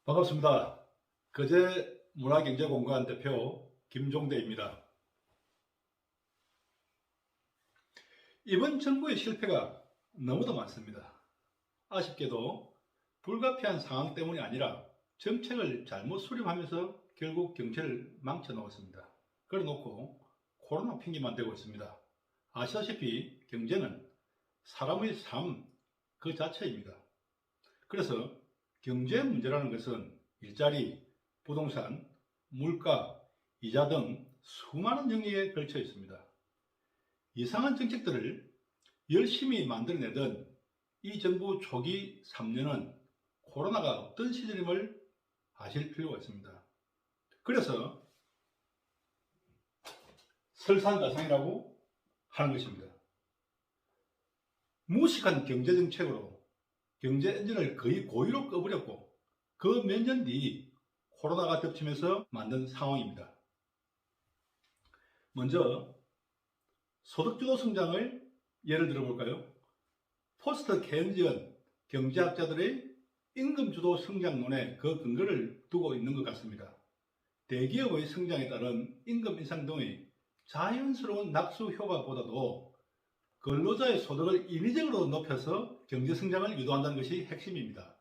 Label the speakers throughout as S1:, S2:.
S1: 반갑습니다. 거제 문화경제공간 대표 김종대입니다. 이번 정부의 실패가 너무도 많습니다. 아쉽게도 불가피한 상황 때문이 아니라 정책을 잘못 수립하면서 결국 경제를 망쳐놓았습니다. 그래놓고 코로나 핑계만 대고 있습니다. 아시다시피 경제는 사람의 삶 그 자체입니다. 그래서 경제 문제라는 것은 일자리, 부동산, 물가, 이자 등 수많은 영역에 걸쳐 있습니다. 이상한 정책들을 열심히 만들어내던 이 정부 초기 3년은 코로나가 없던 시절임을 아실 필요가 있습니다. 그래서 설산가상이라고 하는 것입니다. 무식한 경제정책으로 경제 엔진을 거의 고의로 꺼버렸고 그 몇 년 뒤 코로나가 덮치면서 만든 상황입니다. 먼저 소득주도 성장을 예를 들어볼까요? 포스트 케인지언 경제학자들의 임금주도 성장론에 그 근거를 두고 있는 것 같습니다. 대기업의 성장에 따른 임금 인상 등의 자연스러운 낙수 효과보다도 근로자의 소득을 인위적으로 높여서 경제 성장을 유도한다는 것이 핵심입니다.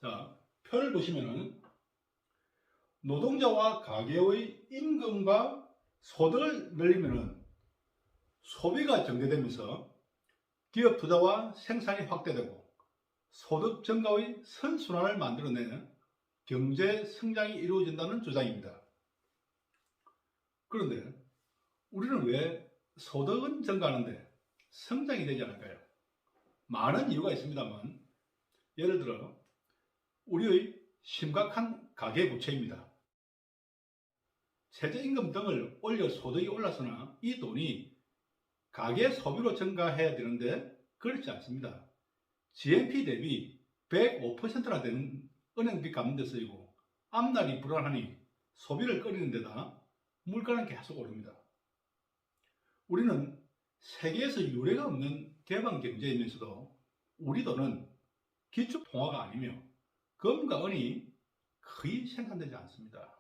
S1: 자, 표를 보시면은 노동자와 가계의 임금과 소득을 늘리면은 소비가 증대되면서 기업 투자와 생산이 확대되고 소득 증가의 선순환을 만들어내는 경제 성장이 이루어진다는 주장입니다. 그런데 우리는 왜 소득은 증가하는데 성장이 되지 않을까요? 많은 이유가 있습니다만 예를 들어 우리의 심각한 가계부채입니다. 최저임금 등을 올려 소득이 올라서나 이 돈이 가계 소비로 증가해야 되는데 그렇지 않습니다. GNP 대비 105%나 되는 은행비 갚는 데 쓰이고 앞날이 불안하니 소비를 끌이는 데다 물가는 계속 오릅니다. 우리는 세계에서 유례가 없는 개방 경제이면서도 우리 돈은 기축 통화가 아니며 금과 은이 거의 생산되지 않습니다.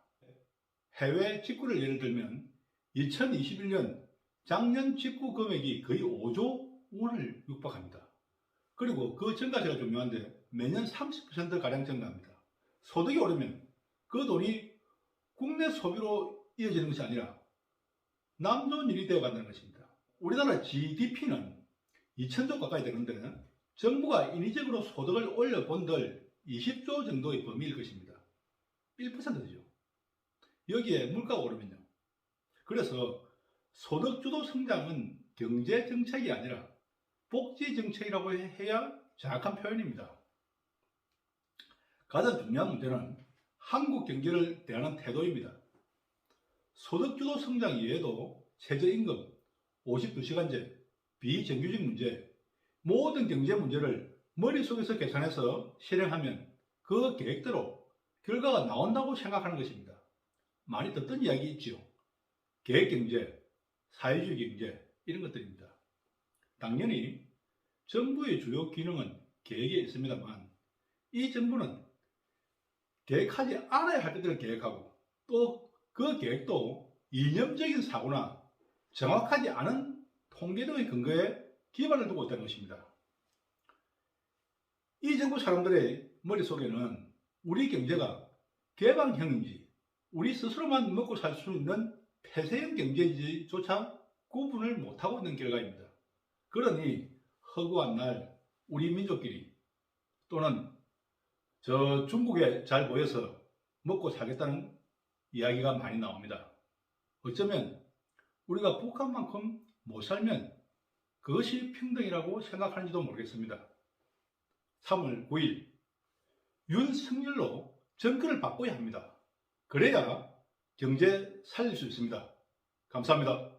S1: 해외 직구를 예를 들면 2021년 작년 직구 금액이 거의 5조 원을 육박합니다. 그리고 그 증가세가 중요한데 매년 30%가량 증가합니다. 소득이 오르면 그 돈이 국내 소비로 이어지는 것이 아니라 남 좋은 일이 되어 간다는 것입니다. 우리나라 GDP는 2천조 가까이 되는데 정부가 인위적으로 소득을 올려본들 20조 정도의 범위일 것입니다. 1%죠. 여기에 물가가 오르면요. 그래서 소득주도 성장은 경제정책이 아니라 복지정책이라고 해야 정확한 표현입니다. 가장 중요한 문제는 한국 경제를 대하는 태도입니다. 소득주도 성장 이외에도 최저임금, 52시간제, 비정규직 문제, 모든 경제 문제를 머릿속에서 계산해서 실행하면 그 계획대로 결과가 나온다고 생각하는 것입니다. 많이 듣던 이야기 있죠. 계획경제, 사회주의 경제 이런 것들입니다. 당연히 정부의 주요 기능은 계획에 있습니다만 이 정부는 계획하지 않아야 할 것들을 계획하고 또 그 계획도 이념적인 사고나 정확하지 않은 통계 등의 근거에 기반을 두고 있다는 것입니다. 이 정부 사람들의 머릿속에는 우리 경제가 개방형인지 우리 스스로만 먹고 살 수 있는 폐쇄형 경제인지조차 구분을 못하고 있는 결과입니다. 그러니 허구한 날 우리 민족끼리 또는 저 중국에 잘 보여서 먹고 살겠다는 이야기가 많이 나옵니다. 어쩌면 우리가 북한만큼 못 살면 그것이 평등이라고 생각하는지도 모르겠습니다. 3월 9일 윤석열로 정권을 바꿔야 합니다. 그래야 경제 살릴 수 있습니다. 감사합니다.